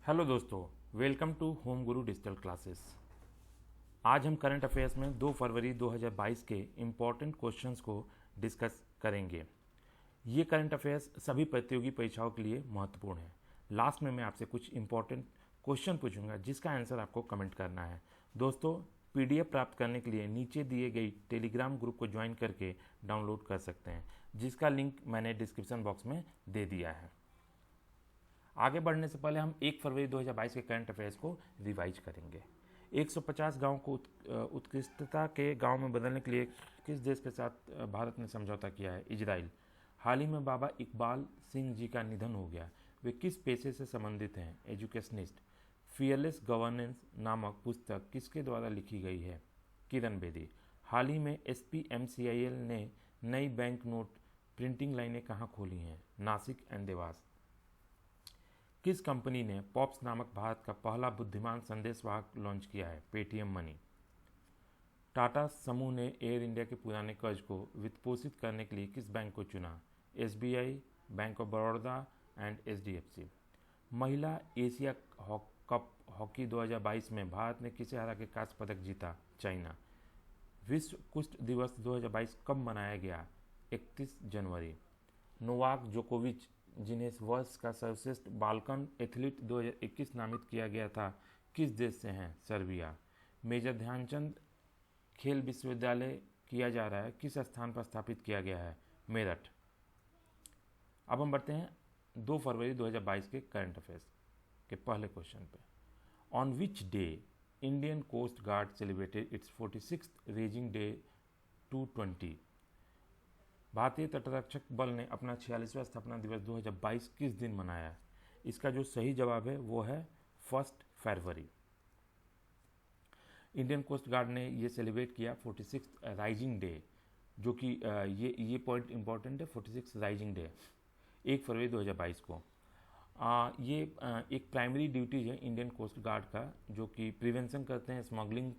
Hello दोस्तों, welcome to home Guru digital classes. आज हम करंट अफेयर्स में 2 फरवरी 2022 के इम्पॉर्टेंट क्वेश्चंस को डिस्कस करेंगे। ये करंट अफेयर्स सभी प्रतियोगी परीक्षाओं के लिए महत्वपूर्ण है। लास्ट में मैं आपसे कुछ इम्पॉर्टेंट क्वेश्चन पूछूंगा जिसका आंसर आपको कमेंट करना है। दोस्तों, पीडीएफ प्राप्त करने के लिए नीचे दिए गई टेलीग्राम ग्रुप को ज्वाइन करके डाउनलोड कर सकते हैं, जिसका लिंक मैंने डिस्क्रिप्शन बॉक्स में दे दिया है। आगे बढ़ने से पहले हम 1 फरवरी 2022 के करंट अफेयर्स को रिवाइज करेंगे। 150 गांव को उत्कृष्टता के गांव में बदलने के लिए किस देश के साथ भारत ने समझौता किया है? इजराइल। हाल ही में बाबा इकबाल सिंह जी का निधन हो गया। वे किस पेशे से संबंधित हैं? एजुकेशनिस्ट। फियरलेस गवर्नेंस नामक पुस्तक किसके द्वारा लिखी गई है? किरण बेदी। हाल ही में SPMCIL ने नई बैंक नोट प्रिंटिंग लाइनें कहाँ खोली हैं? नासिक एंड देवास। किस कंपनी ने पॉप्स नामक भारत का पहला बुद्धिमान संदेशवाहक लॉन्च किया है? Paytm money. टाटा समूह ने एयर इंडिया के पुराने कर्ज को वित्तपोषित करने के लिए किस बैंक को चुना? SBI, bank of Baroda and HDFC। महिला एशिया कप हॉकी 2022 में भारत ने किसे हरा के कांस्य पदक जीता? चाइना। विश्व कुष्ठ दिवस 2022 कब मनाया गया? 31 जनवरी। नोवाक जोकोविच, जिन्हें इस वर्ष का सर्वश्रेष्ठ बाल्कन एथलीट 2021 नामित किया गया था, किस देश से हैं? सर्बिया। मेजर ध्यानचंद खेल विश्वविद्यालय किया जा रहा है, किस स्थान पर स्थापित किया गया है? मेरठ। अब हम बढ़ते हैं 2 फरवरी 2022 के करंट अफेयर्स के पहले क्वेश्चन पे। On which day Indian coast guard celebrated its 46th raising day 220। भारतीय तटरक्षक बल ने अपना 46वां स्थापना दिवस 2022 किस दिन मनाया? इसका जो सही जवाब है वो है 1 फरवरी। इंडियन कोस्ट गार्ड ने ये सेलिब्रेट किया 46th राइजिंग डे, जो कि ये पॉइंट इंपॉर्टेंट है। 46 राइजिंग डे 1 फरवरी 2022 को। ये एक प्राइमरी ड्यूटी है इंडियन कोस्ट गार्ड का, जो कि प्रिवेंशन करते हैं, स्मगलिंग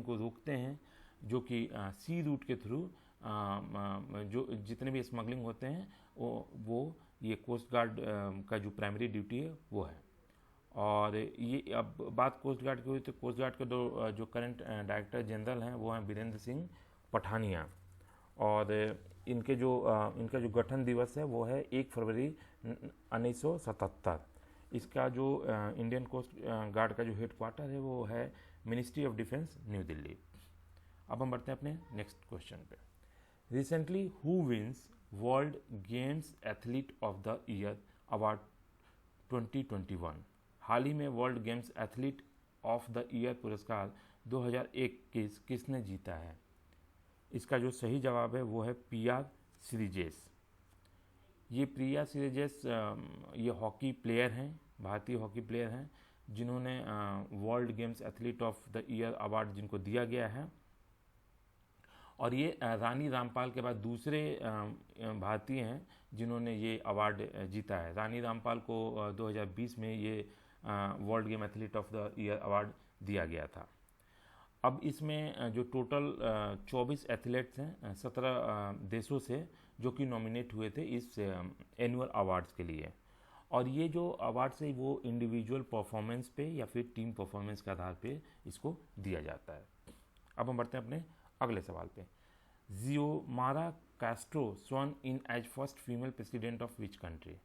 को रोकते हैं, जो कि सी रूट के थ्रू जो जितने भी स्मगलिंग होते हैं वो ये कोस्ट गार्ड का जो प्राइमरी ड्यूटी है वो है। और ये अब बात कोस्ट गार्ड की हुई तो कोस्ट गार्ड के जो करंट डायरेक्टर जनरल हैं वो हैं बीरेंद्र सिंह पठानिया। और इनका जो गठन दिवस है वो है 1 फरवरी 1977। इसका जो इंडियन कोस्ट गार्ड का जो हेडक्वार्टर है वो है ministry of defence, new Delhi. अब हम बढ़ते हैं अपने नेक्स्ट क्वेश्चन पे। Recently who wins world games athlete of the year award 2021। हाल ही में world games athlete of the year पुरस्कार 2021 किसने जीता है? इसका जो सही जवाब है वो है प्रिया श्रीजेश। ये प्रिया श्रीजेश ये हॉकी प्लेयर हैं, भारतीय हॉकी प्लेयर हैं, जिन्होंने world games athlete of the year award जिनको दिया गया है। और ये रानी रामपाल के बाद दूसरे भारतीय हैं जिन्होंने ये अवार्ड जीता है। रानी रामपाल को 2020 में ये world game athlete of the year award दिया गया था। अब इसमें जो टोटल 24 एथलीट्स हैं 17 देशों से, जो कि नॉमिनेट हुए थे इस एनुअल अवार्ड्स के लिए। और ये जो अवार्ड्स है वो इंडिविजुअल परफॉर्मेंस पे या फिर टीम परफॉर्मेंस के आधार पे इसको दिया जाता है। अब हम बढ़ते हैं अपने अगले सवाल पे। Xiomara Castro sworn in as first female president of which country?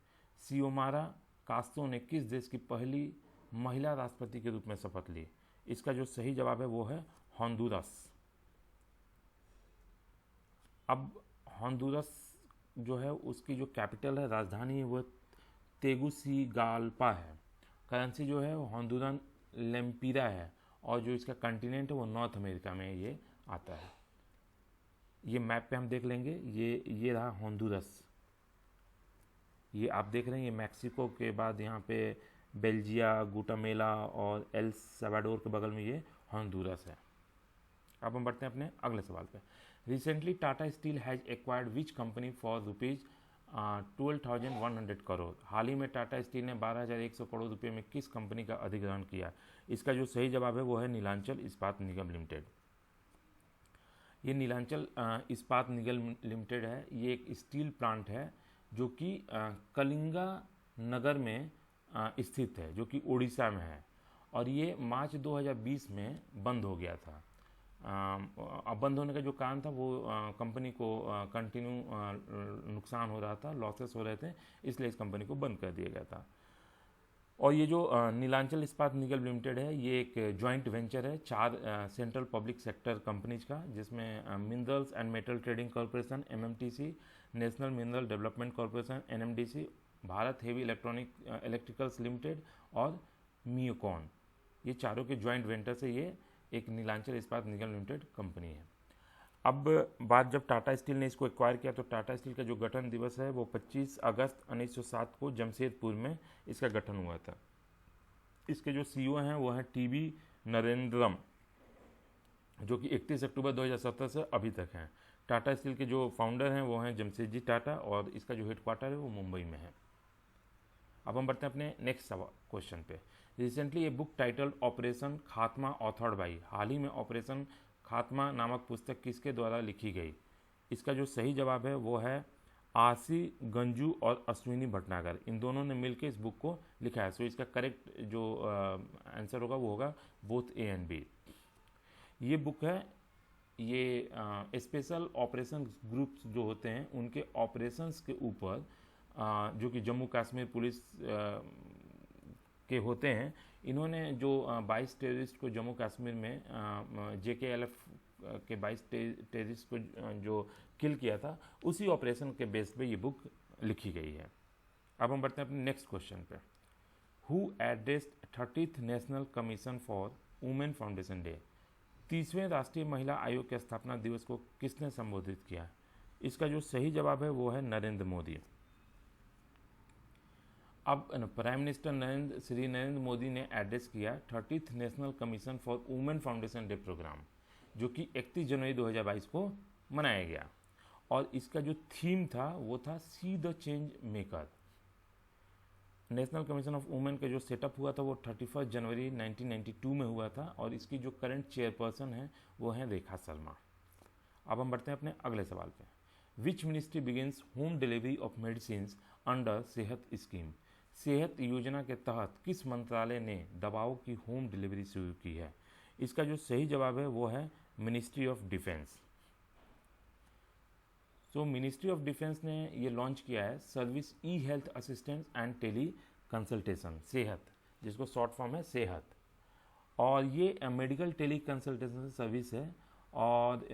Xiomara Castro ने किस देश की पहली महिला राष्ट्रपति के रूप में शपथ ली? इसका जो सही जवाब है वो है होंडुरस। अब होंडुरस जो है उसकी जो कैपिटल है, राजधानी है, वो तेगुसिगाल्पा है। करेंसी जो है होंडुरन लेम्पिरा है। और जो इसका कंटिनेंट है वो नॉर्थ अमेरिका में ये आता है। ये मैप पे हम देख लेंगे, ये रहा होंडुरस। ये आप देख रहे हैं, ये मैक्सिको के बाद यहाँ पे बेल्जिया, गुटामेला और एल सल्वाडोर के बगल में ये होंडुरस है। अब हम बढ़ते हैं अपने अगले सवाल पे। Recently Tata Steel has acquired which company for rupees 12,100 crore. हाल ही में टाटा स्टील ने 12,100 करोड़ रुपये में किस कंपनी का अधिग्रहण किया? इसका जो सही जवाब है वो है नीलांचल इस्पात निगम लिमिटेड। ये नीलांचल इस्पात निगम लिमिटेड है। ये एक स्टील प्लांट है जो कि कलिंगा नगर में स्थित है जो कि उड़ीसा में है, और ये मार्च 2020 में बंद हो गया था। अब बंद होने का जो कारण था वो कंपनी को कंटिन्यू नुकसान हो रहा था, लॉसेस हो रहे थे, इसलिए इस कंपनी को बंद कर दिया गया था। और ये जो नीलांचल इस्पात निगम लिमिटेड है, ये एक जॉइंट वेंचर है 4 सेंट्रल पब्लिक सेक्टर कंपनीज का, जिसमें minerals and metal trading corporation MMTC, national mineral development corporation NMDC, Bharat heavy electricals limited और मियोकॉन, ये चारों के जॉइंट वेंचर से ये एक नीलांचल इस्पात निगम लिमिटेड कंपनी है। अब बात जब टाटा स्टील ने इसको एक्वायर किया तो टाटा स्टील का जो गठन दिवस है वो 25 अगस्त 1907 को जमशेदपुर में इसका गठन हुआ था। इसके जो CEO हैं वो हैं TB नरेंद्रम, जो कि 31 अक्टूबर 2017 से अभी तक हैं। टाटा स्टील के जो फाउंडर हैं वो हैं जमशेदजी टाटा, और इसका जो हेडक्वार्टर है वो मुंबई में है। अब हम बढ़ते हैं अपने नेक्स्ट क्वेश्चन पे। रिसेंटली ये बुक टाइटल्ड ऑपरेशन खात्मा ऑथर्ड बाई, हाल ही में ऑपरेशन खात्मा नामक पुस्तक किसके द्वारा लिखी गई? इसका जो सही जवाब है वो है आरसी गंजू और अश्विनी भटनागर, इन दोनों ने मिलकर इस बुक को लिखा है। सो इसका करेक्ट जो आंसर होगा वो होगा बोथ A एंड B। ये बुक है, ये स्पेशल ऑपरेशन ग्रुप्स जो होते हैं उनके ऑपरेशंस के ऊपर, जो कि जम्मू कश्मीर पुलिस के होते हैं, इन्होंने जो 22 टेररिस्ट को जम्मू कश्मीर में JKLF के 22 टेररिस्ट को जो किल किया था, उसी ऑपरेशन के बेस पे ये बुक लिखी गई है। अब हम बढ़ते हैं अपने नेक्स्ट क्वेश्चन पे। Who addressed 30th national commission for women foundation day, 30वें राष्ट्रीय महिला आयोग के स्थापना दिवस को किसने संबोधित किया? इसका जो सही जवाब है वो है नरेंद्र मोदी। अब प्राइम मिनिस्टर श्री नरेंद्र मोदी ने एड्रेस किया 30th national commission for women foundation day programme, जो कि 31 जनवरी 2022 को मनाया गया, और इसका जो थीम था वो था see the change maker. National commission of women का जो सेटअप हुआ था वो 31 जनवरी 1992 में हुआ था, और इसकी जो करंट चेयरपर्सन है वो है रेखा शर्मा। अब हम बढ़ते हैं अपने अगले सवाल पे। Which ministry begins home delivery of medicine under सेहत स्कीम, सेहत योजना के तहत किस मंत्रालय ने दवाओं की होम डिलीवरी शुरू की है? इसका जो सही जवाब है वो है मिनिस्ट्री ऑफ डिफेंस। तो मिनिस्ट्री ऑफ डिफेंस ने ये लॉन्च किया है service e health assistance and teleconsultation, Sehat, जिसको शॉर्ट फॉर्म है सेहत, और ये मेडिकल टेली कंसल्टेशन सर्विस है, और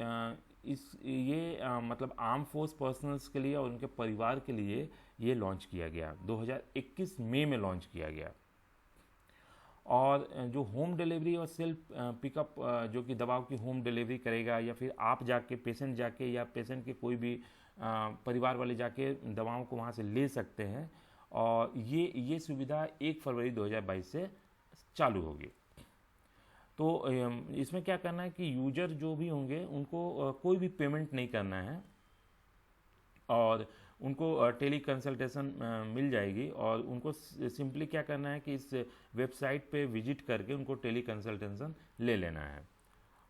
मतलब आर्म फोर्स पर्सनल्स के लिए और उनके परिवार के लिए ये लॉन्च किया गया, 2021 मई में लॉन्च किया गया। और जो होम डिलीवरी और सेल्फ पिकअप, जो कि दवाओं की होम डिलीवरी करेगा, या फिर आप जाके पेशेंट जाके या पेशेंट के कोई भी परिवार वाले जाके दवाओं को वहाँ से ले सकते हैं, और ये सुविधा 1 फरवरी 2022 से चालू होगी। तो इसमें क्या करना है कि यूजर जो भी होंगे उनको कोई भी पेमेंट नहीं करना है, और उनको टेली कंसल्टेशन मिल जाएगी, और उनको सिंपली क्या करना है कि इस वेबसाइट पे विजिट करके उनको टेली कंसल्टेशन ले लेना है,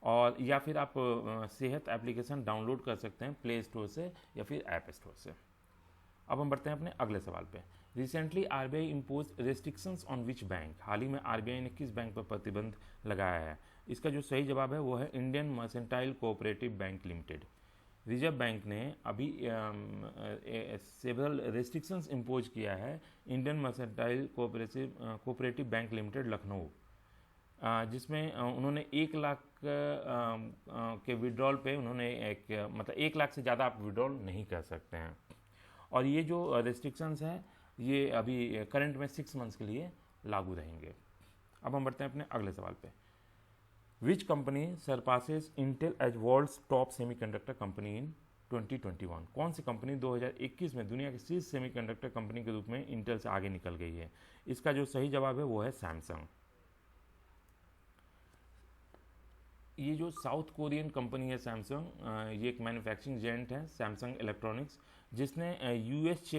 और या फिर आप सेहत एप्लीकेशन डाउनलोड कर सकते हैं प्ले स्टोर से या फिर ऐप स्टोर से। अब हम बढ़ते हैं अपने अगले सवाल पे। Recently RBI impose restrictions on which bank, हाल ही में RBI ने किस बैंक पर प्रतिबंध लगाया है? इसका जो सही जवाब है वो है Indian Mercantile Cooperative Bank limited. Reserve bank ने अभी सेवरल रेस्ट्रिक्शंस इम्पोज किया है Indian Mercantile Cooperative Bank limited Lucknow, जिसमें उन्होंने 1 लाख के विड्रॉल पे उन्होंने मतलब 1 लाख से ज़्यादा आप विड्रॉल नहीं कर सकते हैं, और ये जो रेस्ट्रिक्शंस हैं ये अभी करंट में 6 मंथ्स के लिए लागू रहेंगे। अब हम बढ़ते हैं अपने अगले सवाल पे। Which company surpasses Intel as world's top semiconductor company in 2021, कौन सी कंपनी 2021 में दुनिया की शीर्ष सेमीकंडक्टर कंपनी के रूप में इंटेल से आगे निकल गई है? इसका जो सही जवाब है वो है सैमसंग। ये जो साउथ कोरियन कंपनी है सैमसंग, ये एक मैन्युफैक्चरिंग जेंट है सैमसंग इलेक्ट्रॉनिक्स, जिसने US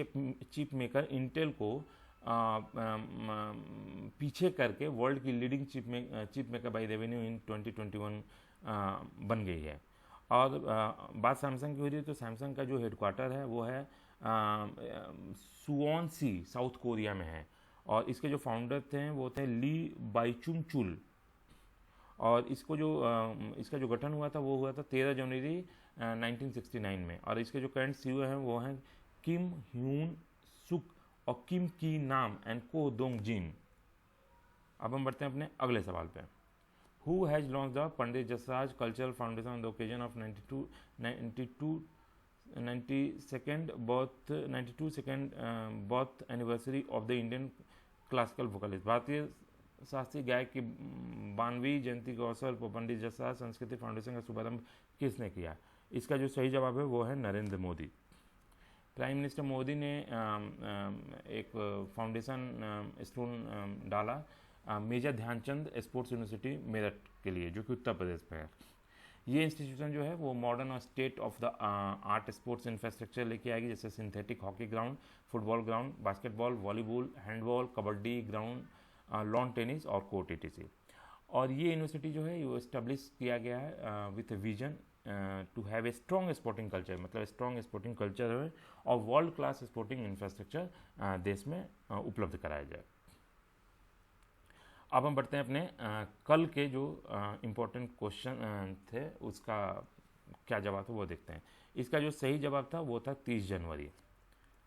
चिप मेकर इंटेल को पीछे करके वर्ल्ड की leading chip maker by revenue in 2021 बन गई है। और बात सैमसंग की हो रही है तो सैमसंग का जो हेडक्वार्टर है वो है सुवॉन सी, साउथ कोरिया में है, और इसके जो फाउंडर थे वो थे ली बाइचुंग चुल। और इसका जो गठन हुआ था वो हुआ था 13 जनवरी 1969 में। और इसके जो करंट सीईओ हैं वो हैं किम ह्यून सुक और किम की नाम एंड को दोंग जिन। अब हम बढ़ते हैं अपने अगले सवाल पे। Who has launched the Pandit Jasraj Cultural Foundation on the occasion of 92nd birth anniversary of the Indian classical vocalist? भारतीय शास्त्रीय गायक की 92वीं जयंती के अवसर पर पंडित जसराज संस्कृति फाउंडेशन का शुभारंभ किसने किया? इसका जो सही जवाब है वो है नरेंद्र मोदी। प्राइम मिनिस्टर मोदी ने एक फाउंडेशन स्टोन डाला major Dhyanchand sports university Meerut के लिए, जो कि उत्तर प्रदेश में है। ये इंस्टीट्यूशन जो है वो मॉडर्न और state of the art sports infrastructure लेके आएगी, जैसे synthetic hockey ground, football ground, basketball, volleyball, handball, kabaddi ground, lawn tennis और कोर्ट etc। और ये यूनिवर्सिटी जो है वो इस्टेब्लिश किया गया है with a vision to have a strong sporting culture, मतलब स्ट्रॉन्ग स्पोर्टिंग कल्चर है और वर्ल्ड क्लास स्पोर्टिंग इंफ्रास्ट्रक्चर देश में उपलब्ध कराया जाए। अब हम बढ़ते हैं अपने कल के जो इम्पोर्टेंट क्वेश्चन थे उसका क्या जवाब था वो देखते हैं। इसका जो सही जवाब था वो था 30 जनवरी।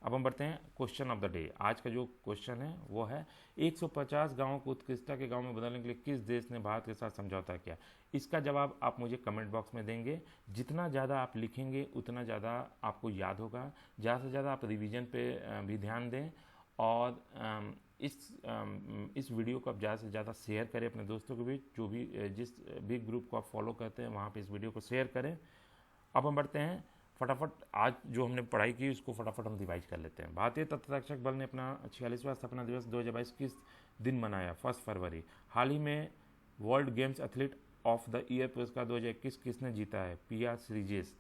अब हम बढ़ते हैं क्वेश्चन ऑफ द डे। आज का जो क्वेश्चन है वो है 150 गांवों को उत्कृष्टता के गांव में बदलने के लिए किस देश ने भारत के साथ समझौता किया? इसका जवाब आप मुझे कमेंट बॉक्स में देंगे। जितना ज़्यादा आप लिखेंगे उतना ज़्यादा आपको याद होगा। ज़्यादा से ज़्यादा आप रिवीजन पे भी ध्यान दें और इस वीडियो को आप ज़्यादा से ज़्यादा शेयर करें अपने दोस्तों के बीच, जो भी जिस भी ग्रुप को आप फॉलो करते हैं वहाँ पे इस वीडियो को शेयर करें। अब हम बढ़ते हैं फटाफट, आज जो हमने पढ़ाई की उसको फटाफट हम रिवाइज कर लेते हैं। भारतीय तटरक्षक बल ने अपना 46वां स्थापना दिवस 2022 किस दिन मनाया? 1 फरवरी। हाल ही में world games athlete of the year पुरस्कार 2021 किसने जीता है? PR श्रीजेश।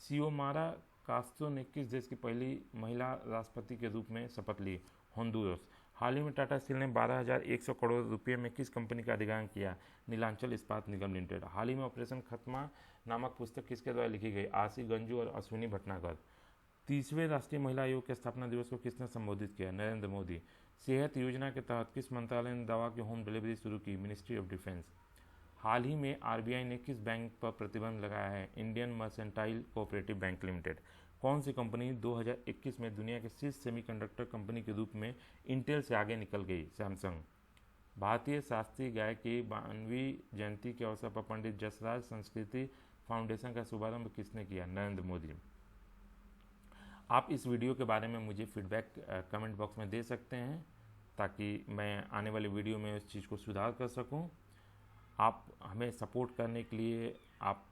सियोमारा कास्त्रो ने किस देश की पहली महिला राष्ट्रपति के रूप में शपथ ली? होंडुरस। हाल ही में टाटा स्टील ने 12,100 करोड़ रुपये में किस कंपनी का अधिग्रहण किया? नीलांचल इस्पात निगम लिमिटेड। हाल ही में ऑपरेशन खत्मा नामक पुस्तक किसके द्वारा लिखी गई? आरसी गंजू और अश्विनी भटनागर। 30वें राष्ट्रीय महिला आयोग के स्थापना दिवस को किसने संबोधित किया? नरेंद्र मोदी। सेहत योजना के तहत किस मंत्रालय ने दवा की होम डिलीवरी शुरू की? Ministry of Defence. हाल ही में RBI ने किस बैंक पर प्रतिबंध लगाया है? Indian Mercantile Cooperative Bank Limited. कौन सी कंपनी 2021 में दुनिया के शीर्ष सेमीकंडक्टर कंपनी के रूप में इंटेल से आगे निकल गई? सैमसंग। भारतीय शास्त्रीय गायक की 92वीं जयंती के अवसर पर पंडित जसराज संस्कृति फाउंडेशन का शुभारंभ किसने किया? नरेंद्र मोदी। आप इस वीडियो के बारे में मुझे फीडबैक कमेंट बॉक्स में दे सकते हैं ताकि मैं आने वाले वीडियो में उस चीज़ को सुधार कर सकूं। आप हमें सपोर्ट करने के लिए आप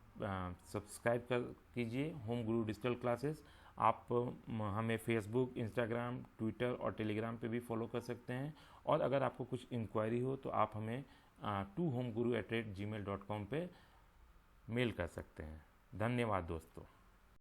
सब्सक्राइब कीजिए होम गुरु डिजिटल क्लासेस। आप हमें फेसबुक, इंस्टाग्राम, ट्विटर और टेलीग्राम पे भी फॉलो कर सकते हैं। और अगर आपको कुछ इंक्वायरी हो तो आप हमें tohomeguru@gmail.com पे मेल कर सकते हैं। धन्यवाद दोस्तों।